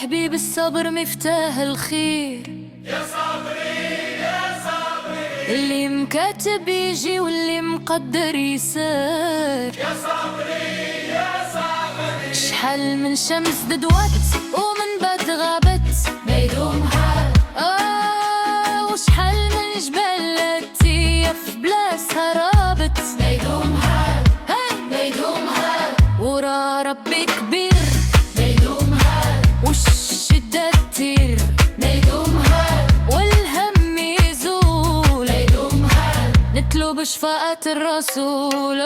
حبيب الصبر مفتاح الخير. يا صبري يا صبري، اللي مكاتب يجي واللي مقدر يسار. يا صبري يا صبري، شحال من شمس ددوت ومن بعد غابت ما يدوم حال. وشحال من جبال تيف بلاصها رابت ما يدوم حال، هاي ما يدوم حال. ورا ربي كبير ما يدوم حال، والشدة تطير. ما يدوم حال، والهم يزول ما يدوم حال. نتلو بشفاعة الرسول.